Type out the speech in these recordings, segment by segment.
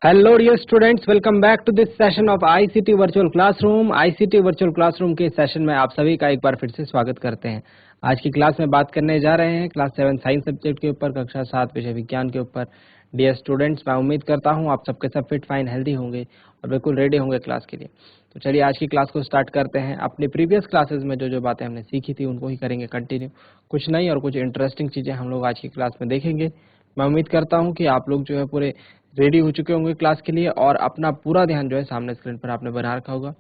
Hello dear students, welcome back to this session of ICT virtual classroom. ICT virtual classroom के session में आप सभी का एक बार फिर से स्वागत करते हैं। आज की क्लास में बात करने जा रहे हैं क्लास 7 साइंस सब्जेक्ट के ऊपर, कक्षा 7 विषय विज्ञान के ऊपर। डियर स्टूडेंट्स, मैं उम्मीद करता हूं आप सबके सब फिट फाइन हेल्दी होंगे और बिल्कुल रेडी होंगे क्लास के लिए। तो चलिए आज की क्लास को स्टार्ट करते हैं। अपनी प्रीवियस क्लासेस में जो जो बातें हमने सीखी थी उनको ही करेंगे कंटिन्यू। कुछ नई और कुछ इंटरेस्टिंग चीजें हम लोग आज की क्लास में देखेंगे। मैं उम्मीद करता हूं कि आप लोग जो है पूरे रेडी हो चुके होंगे क्लास के लिए और अपना पूरा ध्यान जो है सामने स्क्रीन पर आपने बना रखा होगा।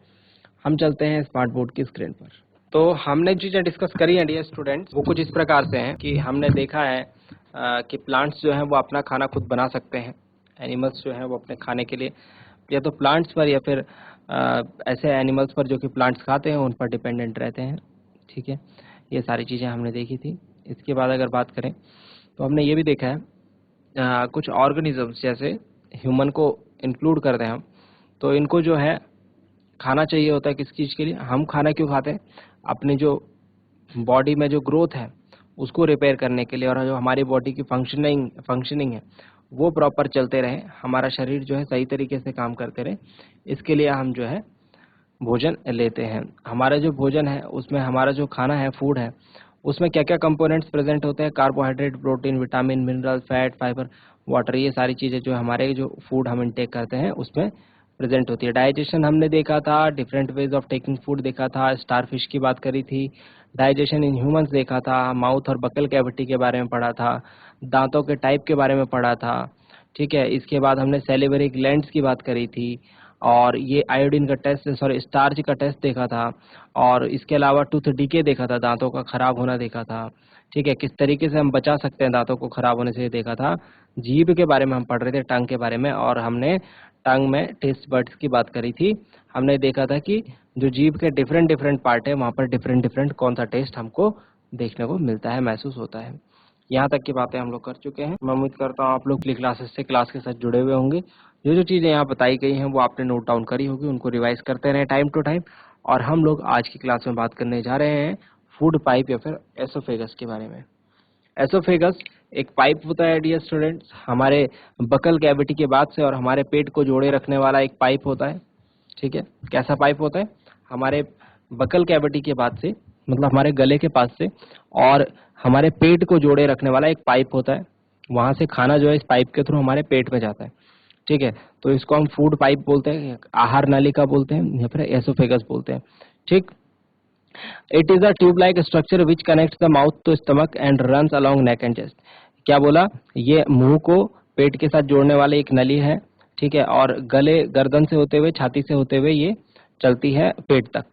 हम चलते हैं स्मार्ट बोर्ड की स्क्रीन पर। तो हमने चीजें डिस्कस करी हैं डियर स्टूडेंट्स, वो कुछ इस प्रकार से हैं कि हमने देखा है कि प्लांट्स जो हैं वो अपना खाना खुद बना सकते हैं। एनिमल्स जो हैं वो अपने खाने के लिए या तो प्लांट्स पर या फिर ऐसे एनिमल्स पर जो कि प्लांट्स खाते हैं उन पर डिपेंडेंट रहते हैं। ठीक है, ये सारी चीज़ें हमने देखी थी। इसके बाद अगर बात करें तो हमने ये भी देखा है कुछ ऑर्गेनिजम्स जैसे ह्यूमन को इंक्लूड कर दें हम, तो इनको जो है खाना चाहिए होता है किस चीज़ के लिए। हम खाना क्यों खाते हैं? अपनी जो बॉडी में जो ग्रोथ है उसको रिपेयर करने के लिए, और जो हमारी बॉडी की फंक्शनिंग है वो प्रॉपर चलते रहे, हमारा शरीर जो है सही तरीके से काम करते रहे, इसके लिए हम जो है भोजन लेते हैं। हमारा जो भोजन है उसमें हमारा जो खाना है, फूड है, उसमें क्या क्या कंपोनेंट्स प्रेजेंट होते हैं? Carbohydrate, protein, vitamin, mineral, fat, fibre, water, ये सारी चीज़ें जो हमारे जो फूड हम इनटेक करते हैं उसमें प्रेजेंट होती है। डाइजेशन हमने देखा था, different ways of taking food देखा था, स्टारफिश की बात करी थी, डाइजेशन इन ह्यूमंस देखा था, माउथ और बकल कैविटी के बारे में पढ़ा था, दांतों के टाइप के बारे में पढ़ा था। ठीक है, इसके बाद हमने सेलिवरी ग्लैंड्स की बात करी थी और ये आयोडीन का टेस्ट, सॉरी स्टार्च का टेस्ट देखा था, और इसके अलावा टूथ डीके देखा था, दांतों का खराब होना देखा था। ठीक है, किस तरीके से हम बचा सकते हैं दांतों को खराब होने से देखा था। जीभ के बारे में हम पढ़ रहे थे, टंग के बारे में, और हमने टंग में टेस्ट बड्स की बात करी थी। हमने देखा था कि जो जीभ के डिफरेंट डिफरेंट पार्ट है वहाँ पर डिफरेंट डिफरेंट कौन सा टेस्ट हमको देखने को मिलता है, महसूस होता है। यहाँ तक की बातें हम लोग कर चुके हैं। मैं उम्मीद करता हूँ आप लोग क्लासेस से क्लास के साथ जुड़े हुए होंगे। जो जो चीज़ें यहाँ बताई गई हैं वो आपने नोट डाउन करी होगी, उनको रिवाइज करते रहें टाइम टू टाइम। और हम लोग आज की क्लास में बात करने जा रहे हैं फूड पाइप या फिर एसोफेगस के बारे में। एसोफेगस एक पाइप होता है डियर स्टूडेंट्स, हमारे बकल कैविटी के बाद से और हमारे पेट को जोड़े रखने वाला एक पाइप होता है। ठीक है, कैसा पाइप होता है? हमारे बकल कैविटी के बाद से, मतलब हमारे गले के पास से और हमारे पेट को जोड़े रखने वाला एक पाइप होता है। वहां से खाना जो है इस पाइप के थ्रू हमारे पेट में जाता है। ठीक है, तो इसको हम फूड पाइप बोलते हैं, आहार नालिका बोलते हैं या फिर एसोफेगस बोलते हैं। ठीक, it is a tube like structure which connects the mouth to stomach and runs along neck and chest. क्या बोला? ये मुंह को पेट के साथ जोड़ने वाली एक नली है। ठीक है, और गले गर्दन से होते हुए, छाती से होते हुए ये चलती है पेट तक।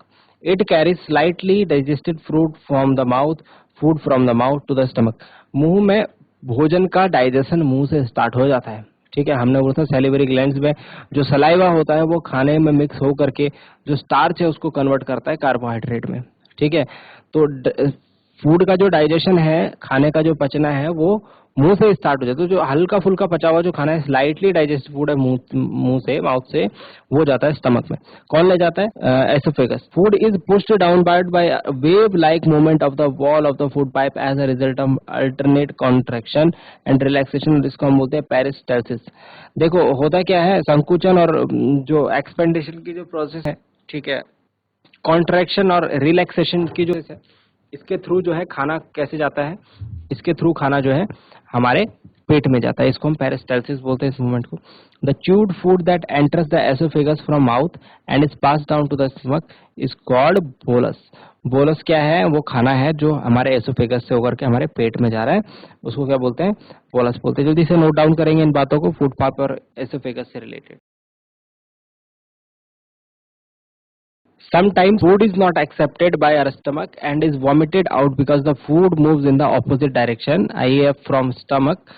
It carries slightly digested food from the mouth, food from the mouth to the stomach. मुंह में भोजन का डाइजेशन मुंह से स्टार्ट हो जाता है। ठीक है, हमने बोला था सैलिवरी ग्लैंड्स में जो सलाइवा होता है वो खाने में मिक्स हो करके जो स्टार्च है उसको कन्वर्ट करता है कार्बोहाइड्रेट में। ठीक है, तो फूड का जो डाइजेशन है, खाने का जो पचना है, वो मुंह से स्टार्ट हो जाता है। तो जो हल्का फुल्का पचा हुआ जो खाना है, स्लाइटली डाइजेस्ट फूड है, मुंह से, माउथ से, वो जाता है स्टमक में। कौन ले जाता है? Oesophagus. Food is pushed downward by wave like movement of the wall of the food pipe as a result of alternate contraction and relaxation, जिसको हम बोलते हैं पेरिस्टाल्सिस। देखो होता क्या है, संकुचन और जो एक्सपेंडेशन की जो प्रोसेस है, ठीक है, कॉन्ट्रैक्शन और रिलैक्सेशन की जो है, इसके थ्रू जो है खाना कैसे जाता है? इसके थ्रू खाना जो है हमारे पेट में जाता है। इसको हम पेरिस्टाल्सिस बोलते हैं इस मूवमेंट को। The chewed food that enters the oesophagus from mouth and is pass down to the stomach is called bolus. Bolus क्या है? वो खाना है जो हमारे एसोफेगस से होकर के हमारे पेट में जा रहा है, उसको क्या बोलते हैं? बोलस बोलते हैं। जल्दी से नोट डाउन करेंगे इन बातों को, फूड पाइप और एसोफेगस से related. Sometimes food is not accepted by our stomach and is vomited out because the food moves in the opposite direction, i.e. from stomach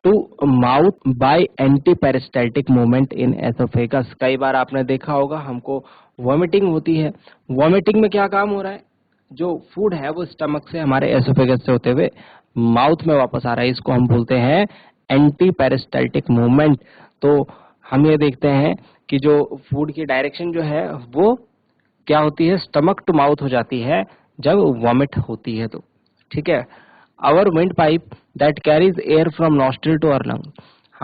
to mouth by antiperistaltic movement in esophagus। कई बार आपने देखा होगा हमको vomiting होती है। Vomiting में क्या काम हो रहा है? जो फूड है वो स्टमक से हमारे एसोफेगस से होते हुए माउथ में वापस आ रहा है, इसको हम बोलते हैं एंटी पेरिस्टाल्टिक मूवमेंट। तो हम ये देखते हैं कि जो फूड की डायरेक्शन जो है वो क्या होती है? स्टमक टू माउथ हो जाती है जब वॉमिट होती है तो। ठीक है, our wind pipe that carries air from nostril to our lung.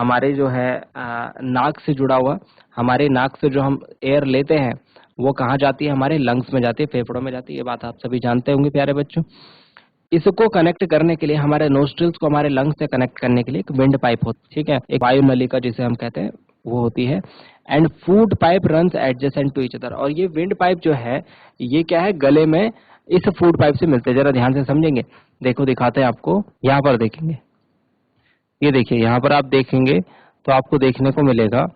हमारे जो है नाक से जुड़ा हुआ, हमारे नाक से जो हम एयर लेते हैं वो कहाँ जाती है, हमारे लंग्स में जाती है, फेफड़ों में जाती है। ये बात आप सभी जानते होंगे प्यारे बच्चों। इसको कनेक्ट करने के लिए, हमारे नोस्ट्रिल्स को हमारे लंग्स से कनेक्ट करने के लिए एक विंड पाइप होती है, ठीक है, एक वायु नलिका जिसे हम कहते हैं वो होती है। And food pipe runs adjacent to each other. और ये विंड पाइप जो है ये क्या है, गले में इस फूड पाइप से मिलते हैं। जरा ध्यान से समझेंगे, देखो दिखाते हैं आपको, यहाँ पर देखेंगे, ये देखिए यहाँ पर आप देखेंगे तो आपको देखने को मिलेगा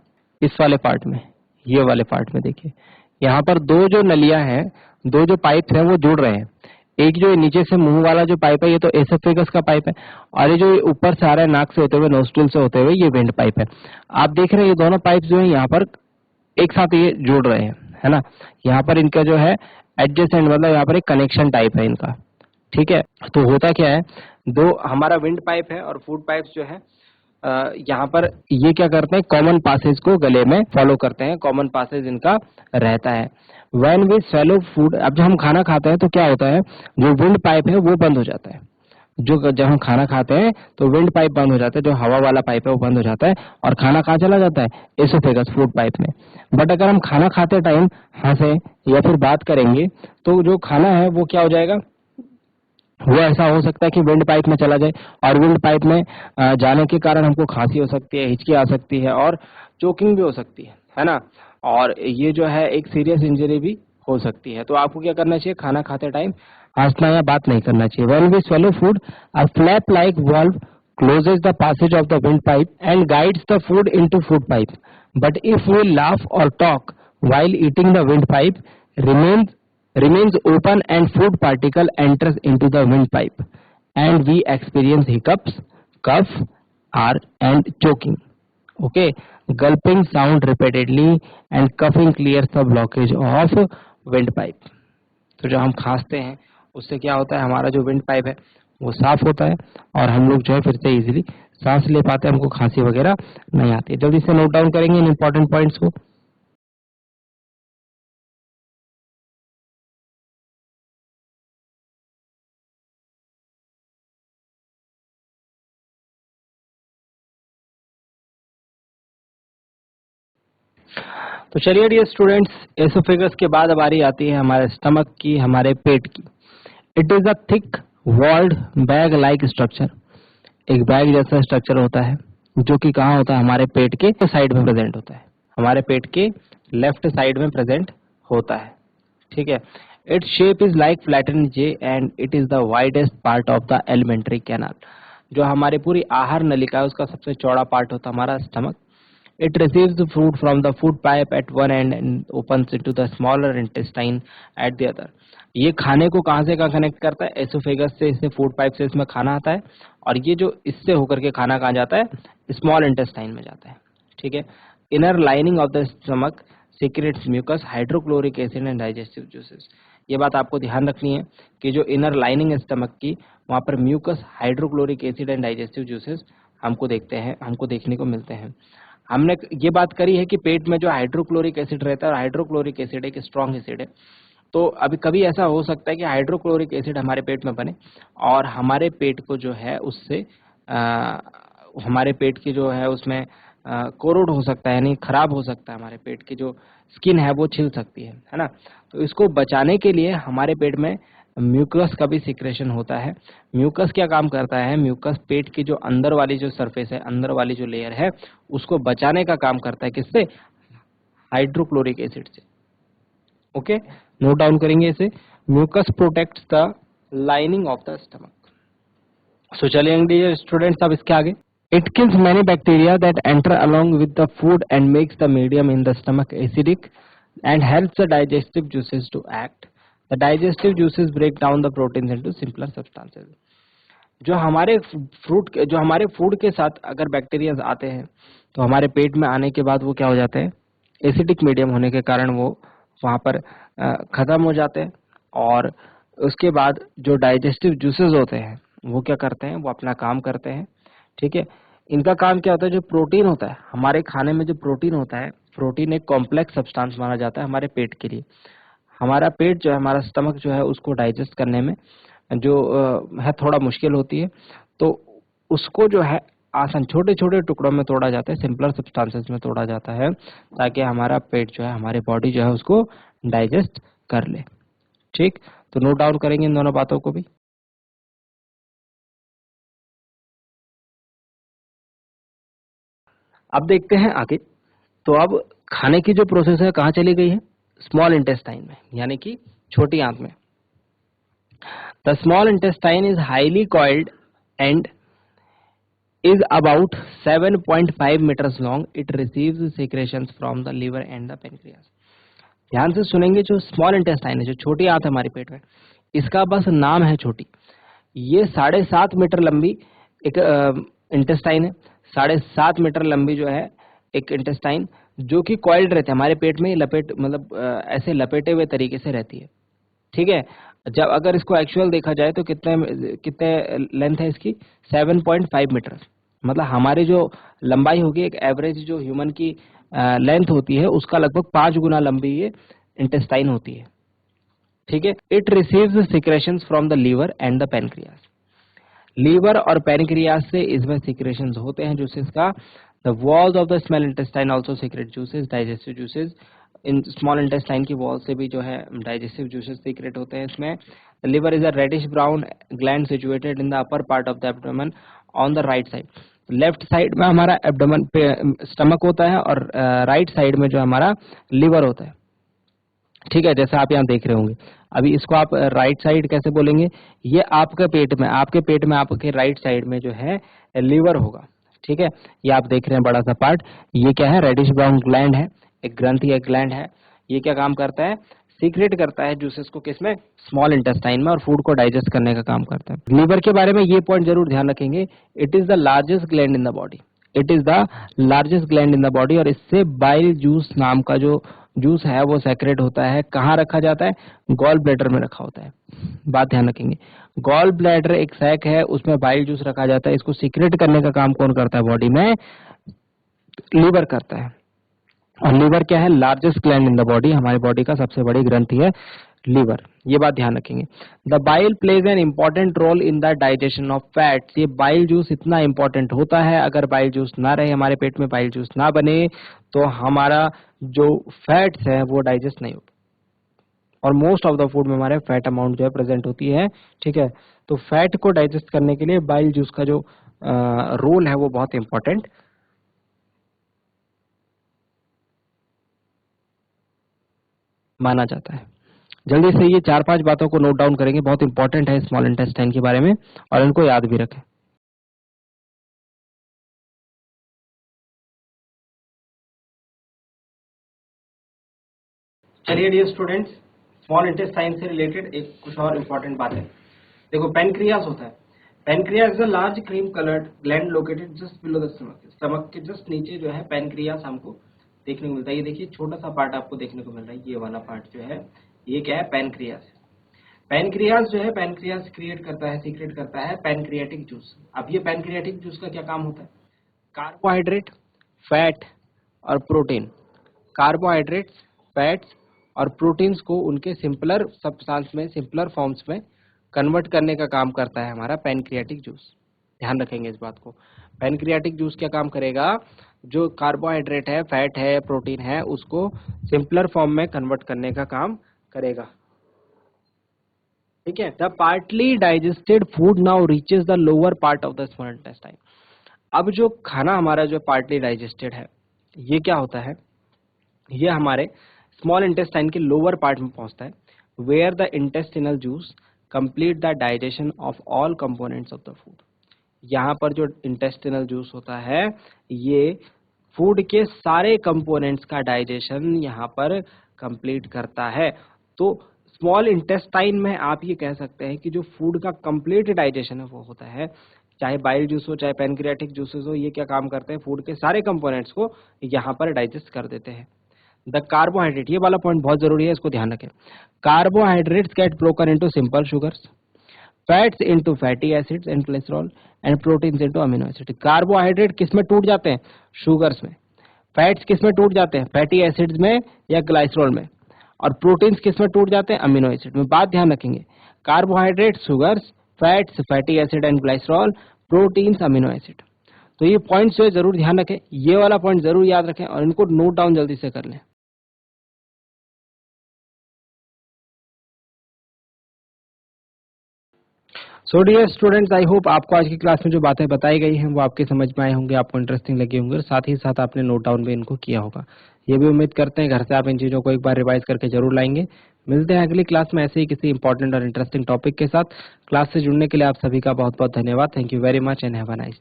इस वाले पार्ट में, ये वाले पार्ट में देखिए, यहाँ पर दो जो नलियां हैं, दो जो पाइप हैं वो जुड़ रहे हैं। एक जो नीचे से मुंह वाला जो पाइप है ये तो एसोफेगस का पाइप है, और ये जो ऊपर से आ रहा है नाक से होते हुए, नोस्ट्रिल से होते हुए, ये विंड पाइप है। आप देख रहे हैं ये दोनों पाइप जो है यहाँ पर एक साथ ये जुड़ रहे हैं, है ना। यहाँ पर इनका जो है एडजेसेंट, मतलब यहाँ पर एक कनेक्शन टाइप है इनका, ठीक है। तो होता क्या है, दो हमारा विंड पाइप है और फूड पाइप्स जो है यहाँ पर ये क्या करते हैं, कॉमन पासेज को गले में फॉलो करते हैं, कॉमन पासेज इनका रहता है। व्हेन वी swallow फूड, अब जब हम खाना खाते हैं तो क्या होता है, जो विंड पाइप है वो बंद हो जाता है। जो जब हम खाना खाते हैं तो विंड पाइप बंद हो जाता है, जो हवा वाला पाइप है वो बंद हो जाता है, और खाना कहाँ चला जाता है, एसोफेगस फूड पाइप में। बट अगर हम खाना खाते टाइम हंसे या फिर बात करेंगे तो जो खाना है वो क्या हो जाएगा, वो ऐसा हो सकता है कि विंड पाइप में चला जाए, और विंड पाइप में जाने के कारण हमको खांसी हो सकती है, हिचकी आ सकती है, और चोकिंग भी हो सकती है ना। और ये जो है एक सीरियस इंजरी भी हो सकती है। तो आपको क्या करना चाहिए, खाना खाते टाइम हंसना या बात नहीं करना चाहिए। When we swallow food, a flap like valve closes the passage of the windpipe and guides the food into food pipe. But if we laugh or talk while eating, the windpipe remains open and food particle enters into the windpipe, and we experience hiccups, cough, or and choking. Okay, gulping sound repeatedly and coughing clears the blockage of windpipe. तो जब हम खांसते हैं उससे क्या होता है, हमारा जो विंड पाइप है वो साफ होता है, और हम लोग जो है फिर से इजीली सांस ले पाते हैं, हमको खांसी वगैरह नहीं आती है। जल्दी से नोट डाउन करेंगे इन इंपॉर्टेंट पॉइंट्स को। तो चलिए डियर स्टूडेंट्स, एसोफेगस के बाद अब बारी आती है हमारे स्टमक की, हमारे पेट की। It is a thick walled bag like structure. एक बैग जैसा स्ट्रक्चर होता है जो कि कहाँ होता है, हमारे पेट के साइड में प्रेजेंट होता है, हमारे पेट के लेफ्ट साइड में प्रेजेंट होता है, ठीक है। Its shape is like flatten J and it is the widest part of the alimentary canal. जो हमारी पूरी आहार नलिका है उसका सबसे चौड़ा पार्ट होता है हमारा stomach. It receives the food from the food pipe at one end and opens into the smaller intestine at the other. ये खाने को कहाँ से कहाँ कनेक्ट करता है, एसोफेगस से, इससे फूड पाइप से इसमें खाना आता है, और ये जो इससे होकर के खाना कहाँ जाता है, स्मॉल इंटेस्टाइन में जाता है, ठीक है। Inner lining of the stomach secretes mucus, hydrochloric acid and digestive juices. ये बात आपको ध्यान रखनी है कि जो इनर लाइनिंग है स्टमक की, वहाँ पर mucus, hydrochloric acid and digestive juices हमको देखने को मिलते हैं। हमने ये बात करी है कि पेट में जो हाइड्रोक्लोरिक एसिड रहता है, और हाइड्रोक्लोरिक एसिड एक स्ट्रॉन्ग एसिड है, तो अभी कभी ऐसा हो सकता है कि हाइड्रोक्लोरिक एसिड हमारे पेट में बने और हमारे पेट को जो है उससे हमारे पेट की जो है उसमें कोरोड हो सकता है, यानी खराब हो सकता है, हमारे पेट की जो स्किन है वो छिल सकती है ना। तो इसको बचाने के लिए हमारे पेट में म्यूकस का भी सिक्रेशन होता है। म्यूकस क्या काम करता है, म्यूकस पेट की जो अंदर वाली जो सरफेस है, अंदर वाली जो लेयर है, उसको बचाने का काम करता है, किससे, हाइड्रोक्लोरिक एसिड से। ओके, नोट डाउन करेंगे इसे। Mucus protects the lining of the stomach. So चलिए स्टूडेंट्स, अब इसके आगे, it kills many bacteria that enter along with the food and makes the medium in the stomach acidic and helps the digestive juices to act. The digestive juices break down the proteins into simpler substances. जो हमारे food के साथ अगर bacterias आते हैं तो हमारे पेट में आने के बाद वो क्या हो जाते हैं, एसिडिक मीडियम होने के कारण वो वहाँ पर खत्म हो जाते हैं, और उसके बाद जो डाइजेस्टिव जूसेस होते हैं वो क्या करते हैं, वो अपना काम करते हैं, ठीक है। इनका काम क्या होता है, जो प्रोटीन होता है हमारे खाने में, जो प्रोटीन होता है, प्रोटीन एक कॉम्प्लेक्स सब्सटेंस माना जाता है हमारे पेट के लिए। हमारा पेट जो है, हमारा स्टमक जो है, उसको डाइजेस्ट करने में जो है थोड़ा मुश्किल होती है, तो उसको जो है आसान छोटे छोटे टुकड़ों में तोड़ा जाता है, सिंपलर सब्सटेंसेस में तोड़ा जाता है, ताकि हमारा पेट जो है, हमारी बॉडी जो है उसको डाइजेस्ट कर ले। ठीक, तो नोट डाउन करेंगे इन दोनों बातों को भी। अब देखते हैं आगे। तो अब खाने की जो प्रोसेस है कहाँ चली गई है? स्मॉल इंटेस्टाइन में, यानी कि छोटी आंत में। The small intestine is highly coiled and is about 7.5 meters long. It receives secretions from the liver and the pancreas. ध्यान से सुनेंगे, जो स्मॉल इंटेस्टाइन है, जो छोटी आंत है हमारे पेट में, इसका बस नाम है छोटी। ये 7.5 मीटर लंबी एक इंटेस्टाइन है। 7.5 मीटर लंबी जो है एक इंटेस्टाइन, जो कि कॉइल्ड रहते हैं हमारे पेट में, लपेट मतलब ऐसे लपेटे हुए तरीके से रहती है। ठीक है, जब अगर इसको एक्चुअल देखा जाए तो कितने कितने लेंथ है इसकी? 7.5 मीटर। मतलब हमारी जो लंबाई होगी, एक एवरेज जो ह्यूमन की लेंथ होती है, उसका लगभग 5 गुना लंबी ये इंटेस्टाइन होती है। ठीक है, it receives secretions from the liver and the pancreas. Liver और पैनक्रियास से इसमें सिक्रेशंस होते हैं जूसेस का। The walls of the small intestine also secrete juices, digestive juices. इन स्मॉल इंटेस्टाइन की वॉल से भी जो है डाइजेस्टिव जूसेस सीक्रेट होते हैं इसमें। The liver is a reddish brown gland situated in the upper part of the abdomen on the right side. Left side में हमारा एब्डोमेन पे स्टमक होता है, और राइट साइड में जो हमारा लिवर होता है। ठीक है, जैसा आप यहाँ देख रहे होंगे। अभी इसको आप राइट साइड कैसे बोलेंगे? ये आपके पेट में, आपके राइट साइड में जो है लीवर होगा। ठीक है, ये आप देख रहे हैं बड़ा सा पार्ट, ये क्या है? रेडिश ब्राउन ग्लैंड है, एक ग्रंथि, एक ग्लैंड है। ये क्या काम करता है? सीक्रेट करता है जूसेस को, किसमें? स्मॉल इंटेस्टाइन में, और फूड को डाइजेस्ट करने का काम करता है। लीवर के बारे में ये पॉइंट जरूर ध्यान रखेंगे, it is the largest gland in the body. It is the largest gland in the body, और इससे बाइल जूस नाम का जो जूस है वो सेक्रेट होता है। कहाँ रखा जाता है? गॉल ब्लैडर में रखा होता है। बात ध्यान रखेंगे, गॉल ब्लैडर एक सैक है, उसमें बाइल जूस रखा जाता है। इसको सीक्रेट करने का काम कौन करता है बॉडी में? लीवर करता है। और लीवर क्या है? Largest gland in the body, हमारी बॉडी का सबसे बड़ी ग्रंथि है लीवर। ये बात ध्यान रखेंगे। The bile plays an important role in the digestion of fats. ये बाइल जूस इतना इंपॉर्टेंट होता है, अगर बाइल जूस ना रहे हमारे पेट में, बाइल जूस ना बने, तो हमारा जो फैट्स है वो डाइजेस्ट नहीं होता। और मोस्ट ऑफ द फूड में हमारे फैट अमाउंट जो है प्रेजेंट होती है। ठीक है, तो फैट को डाइजेस्ट करने के लिए बाइल जूस का जो रोल है वो बहुत इंपॉर्टेंट माना जाता है। जल्दी से ये 4-5 बातों को नोट डाउन करेंगे, बहुत इंपॉर्टेंट है स्मॉल इंटेस्टाइन के बारे में, और इनको याद भी रखें। चलिए डियर स्टूडेंट्स, स्मॉल इंटेस्टाइन से रिलेटेड एक कुछ और इंपॉर्टेंट बात है। देखो, पेनक्रियास होता है। Pancreas is a large cream coloured gland located just below the stomach. Stomach के जस्ट नीचे जो है पेनक्रियास हमको देखने को मिलता है। ये देखिए, छोटा सा पार्ट आपको देखने को मिल रहा है, ये वाला पार्ट जो है, ये क्या है? पैनक्रियास। पैनक्रियास जो है, पैनक्रियास क्रिएट करता है, सीक्रेट करता है पैनक्रियाटिक जूस। अब ये पैनक्रियाटिक जूस का क्या काम होता है? कार्बोहाइड्रेट, फैट और प्रोटीन, कार्बोहाइड्रेट्स, फैट्स और प्रोटीन्स को उनके सिंपलर सब्सटेंस में, सिंपलर फॉर्म्स में कन्वर्ट करने का काम करता है हमारा पैनक्रियाटिक जूस। ध्यान रखेंगे इस बात को। पैनक्रियाटिक जूस क्या काम करेगा? जो कार्बोहाइड्रेट है, फैट है, प्रोटीन है, उसको सिंपलर फॉर्म में कन्वर्ट करने का काम करेगा। ठीक है, the partly digested food now reaches the lower part of the small intestine. अब जो खाना हमारा जो पार्टली डाइजेस्टेड है, ये क्या होता है? ये हमारे स्मॉल इंटेस्टाइन के लोअर पार्ट में पहुंचता है, where the intestinal juice complete the digestion of all components of the food. यहाँ पर जो इंटेस्टिनल जूस होता है, ये फूड के सारे कंपोनेंट्स का डाइजेशन यहाँ पर कंप्लीट करता है। तो स्मॉल इंटेस्टाइन में आप ये कह सकते हैं कि जो फूड का कंप्लीट डाइजेशन है वो होता है। चाहे बाइल जूस हो, चाहे पैनक्रियाटिक जूसेस हो, ये क्या काम करते हैं? फूड के सारे कंपोनेंट्स को यहाँ पर डाइजेस्ट कर देते हैं। द कार्बोहाइड्रेट, ये वाला पॉइंट बहुत जरूरी है, इसको ध्यान रखें। Carbohydrates get broken into simple sugars, fats into fatty acids and cholesterol, and proteins into amino acid. Carbohydrate किस में टूट जाते हैं? शुगर्स में। फैट्स किस में टूट जाते हैं? फैटी एसिड्स में या ग्लाइसरॉल में। और प्रोटीन्स किस में टूट जाते हैं? अमीनो एसिड में। बात ध्यान रखेंगे, carbohydrate, sugars, fats, fatty acid and glycerol, proteins, amino acid. तो ये पॉइंट्स जो है जरूर ध्यान रखें, ये वाला पॉइंट जरूर याद रखें और इनको नोट डाउन जल्दी से कर लें। So dear students, I hope आपको आज की क्लास में जो बातें बताई गई हैं वो आपके समझ में आए होंगे, आपको इंटरेस्टिंग लगे होंगे और साथ ही साथ आपने नोट डाउन भी इनको किया होगा। ये भी उम्मीद करते हैं घर से आप इन चीज़ों को एक बार रिवाइज करके जरूर लाएंगे। मिलते हैं अगली क्लास में ऐसे ही किसी इंपॉर्टेंट और इंटरेस्टिंग टॉपिक के साथ। क्लास से जुड़ने के लिए आप सभी का बहुत बहुत धन्यवाद। Thank you very much and have a nice